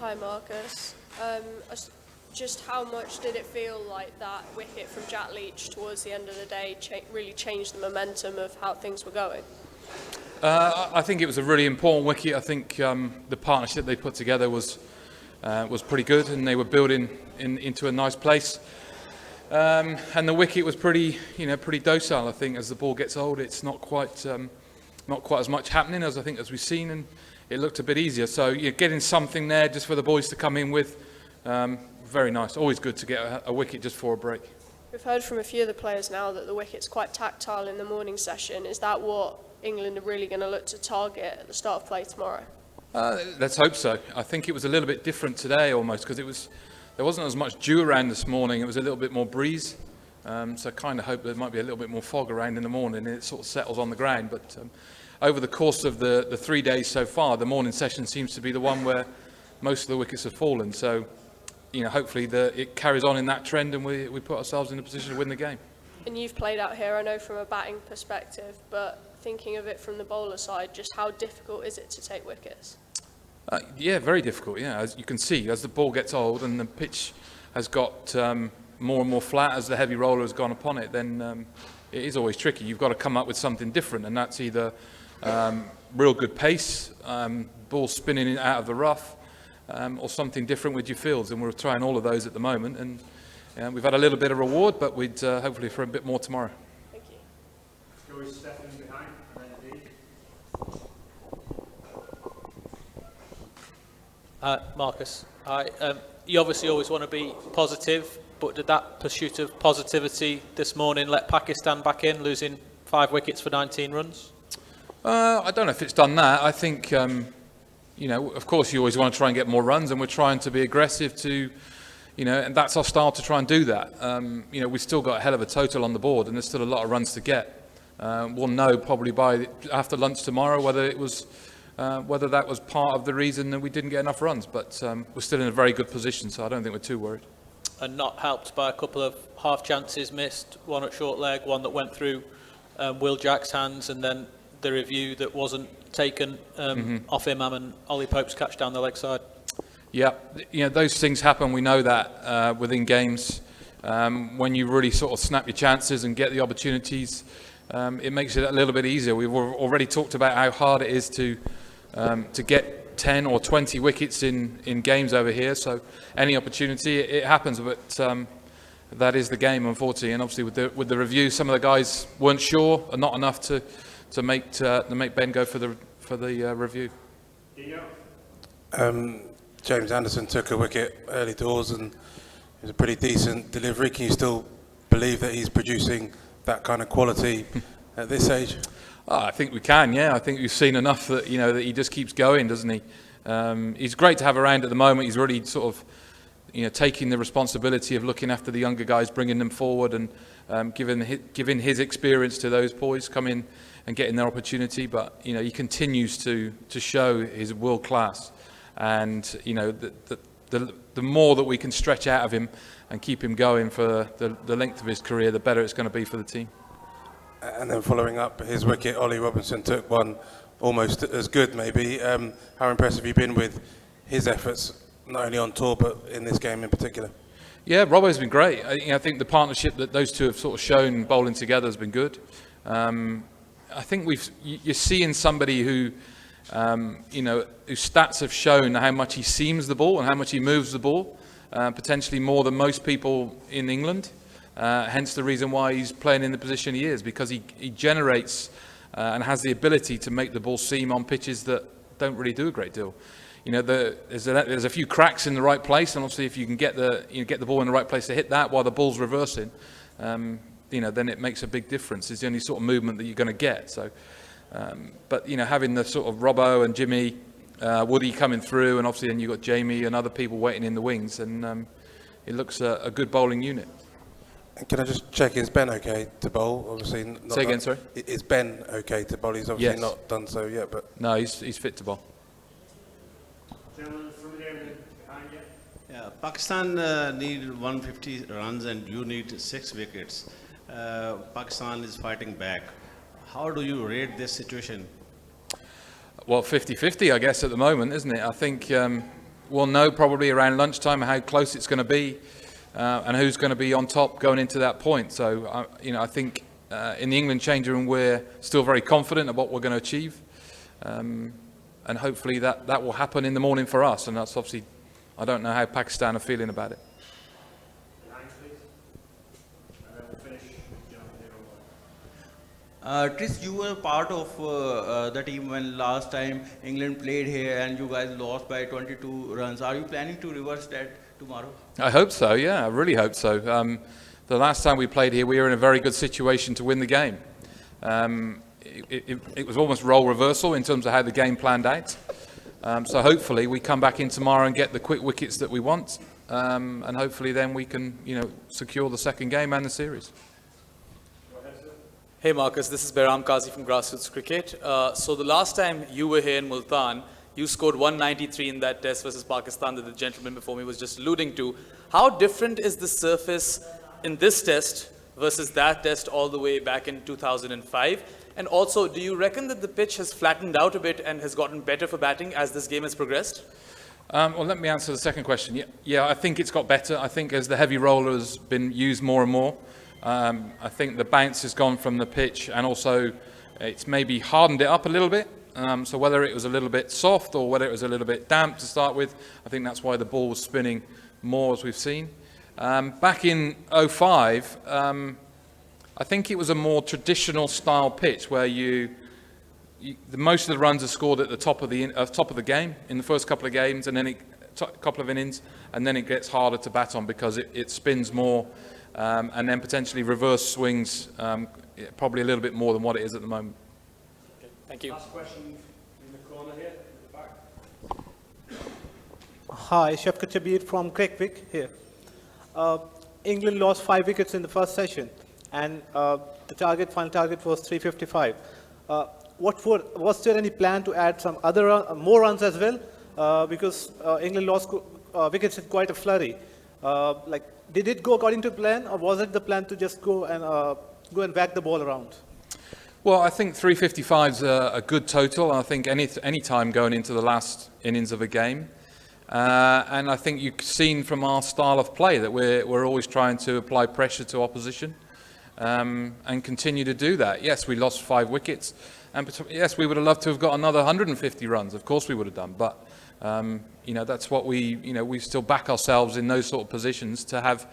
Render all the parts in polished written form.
Hi Marcus. Just how much did it feel like that wicket from Jack Leach towards the end of the day really changed the momentum of how things were going? I think it was a really important wicket. I think the partnership they put together was pretty good, and they were building into a nice place. And the wicket was pretty docile. I think as the ball gets old, it's not quite as much happening as we've seen, and it looked a bit easier. So you're getting something there just for the boys to come in with. Very nice. Always good to get a wicket just for a break. We've heard from a few of the players now that the wicket's quite tactile in the morning session. Is that what England are really going to look to target at the start of play tomorrow? Let's hope so. I think it was a little bit different today almost because there wasn't as much dew around this morning. It was a little bit more breeze. So I kind of hope there might be a little bit more fog around in the morning and it sort of settles on the ground. But over the course of the 3 days so far, the morning session seems to be the one where most of the wickets have fallen. So, hopefully it carries on in that trend and we put ourselves in a position to win the game. And you've played out here, I know, from a batting perspective, but thinking of it from the bowler side, just how difficult is it to take wickets? Yeah, very difficult. Yeah, as you can see, as the ball gets old and the pitch has got more and more flat as the heavy roller has gone upon it, then it is always tricky. You've got to come up with something different, and that's either real good pace, ball spinning it out of the rough, or something different with your fields. And we're trying all of those at the moment, and we've had a little bit of reward, but we'd hopefully for a bit more tomorrow. Thank you. Joey stepping behind, and then Dave. Marcus, you obviously always want to be positive, but did that pursuit of positivity this morning let Pakistan back in, losing 5 wickets for 19 runs? I don't know if it's done that. I think, of course you always want to try and get more runs, and we're trying to be aggressive to, and that's our style to try and do that. We've still got a hell of a total on the board, and there's still a lot of runs to get. We'll know probably by after lunch tomorrow whether that was part of the reason that we didn't get enough runs, but we're still in a very good position, so I don't think we're too worried. And not helped by a couple of half chances missed, one at short leg, one that went through Will Jack's hands, and then the review that wasn't taken off Imam and Ollie Pope's catch down the leg side. Yeah, those things happen. We know that within games. When you really sort of snap your chances and get the opportunities, it makes it a little bit easier. We've already talked about how hard it is to get 10 or 20 wickets in games over here. So any opportunity, it happens. But that is the game, unfortunately. And obviously with the review, some of the guys weren't sure, and not enough to make Ben go for the review. James Anderson took a wicket early doors, and it was a pretty decent delivery. Can you still believe that he's producing that kind of quality at this age? I think we can, yeah. I think we've seen enough that that he just keeps going, doesn't he? He's great to have around at the moment. He's really sort of taking the responsibility of looking after the younger guys, bringing them forward, and giving his experience to those boys come in and getting their opportunity. But he continues to show his world class, and the more that we can stretch out of him and keep him going for the length of his career, the better it's going to be for the team. And then following up his wicket, Ollie Robinson took one almost as good, maybe. How impressed have you been with his efforts, not only on tour but in this game in particular? Yeah, Robbo's been great. I think the partnership that those two have sort of shown bowling together has been good. I think you're seeing somebody who, whose stats have shown how much he seams the ball and how much he moves the ball, potentially more than most people in England. Hence the reason why he's playing in the position he is, because he generates and has the ability to make the ball seam on pitches that don't really do a great deal. There's a few cracks in the right place, and obviously if you can get the ball in the right place to hit that while the ball's reversing, then it makes a big difference. It's the only sort of movement that you're going to get. So, but having the sort of Robbo and Jimmy, Woody coming through, and obviously then you've got Jamie and other people waiting in the wings, and it looks a good bowling unit. Can I just check, is Ben okay to bowl? Obviously not. Say again, sorry? Is Ben okay to bowl? He's obviously Yes. not done so yet, but... No, he's fit to bowl. Gentlemen from there behind you. Yeah, Pakistan need 150 runs and you need 6 wickets. Pakistan is fighting back. How do you rate this situation? Well, 50-50, I guess, at the moment, isn't it? I think, we'll know probably around lunchtime how close it's going to be and who's going to be on top going into that point. So, I think in the England changing room we're still very confident of what we're going to achieve. And hopefully that will happen in the morning for us. And that's obviously, I don't know how Pakistan are feeling about it. Behind, please. And then we'll finish with John here on Tris, you were part of the team when last time England played here and you guys lost by 22 runs. Are you planning to reverse that tomorrow? I hope so, yeah, I really hope so. The last time we played here, we were in a very good situation to win the game. It was almost role reversal in terms of how the game planned out. So hopefully we come back in tomorrow and get the quick wickets that we want. And hopefully then we can, secure the second game and the series. Hey Marcus, this is Behram Qazi from Grassroots Cricket. So the last time you were here in Multan, you scored 193 in that test versus Pakistan that the gentleman before me was just alluding to. How different is the surface in this test versus that test all the way back in 2005? And also, do you reckon that the pitch has flattened out a bit and has gotten better for batting as this game has progressed? Well, let me answer the second question. Yeah, I think it's got better. I think as the heavy roller has been used more and more, I think the bounce has gone from the pitch, and also it's maybe hardened it up a little bit. So whether it was a little bit soft or whether it was a little bit damp to start with, I think that's why the ball was spinning more, as we've seen. Back in 05, I think it was a more traditional style pitch where most of the runs are scored at the top of the game in the first couple of games, and then couple of innings, and then it gets harder to bat on because it spins more, and then potentially reverse swings probably a little bit more than what it is at the moment. Okay, thank you. Last question in the corner here, at the back. Hi, Shafqat Shabir from Trescothick here. England lost 5 wickets in the first session, and the final target was 355. Was there any plan to add some more runs as well? Because England lost wickets in quite a flurry. Did it go according to plan, or was it the plan to just go and whack the ball around? Well, I think 355 is a good total. I think any time going into the last innings of a game. And I think you've seen from our style of play that we're always trying to apply pressure to opposition and continue to do that. Yes, we lost 5 wickets. And yes, we would have loved to have got another 150 runs. Of course we would have done. But, that's what we still back ourselves in those sort of positions to have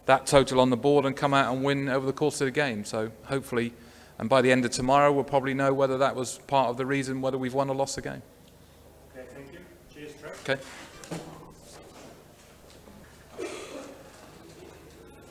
that total on the board and come out and win over the course of the game. So hopefully, and by the end of tomorrow, we'll probably know whether that was part of the reason whether we've won or lost the game. Okay, thank you. Cheers, Trev. Okay.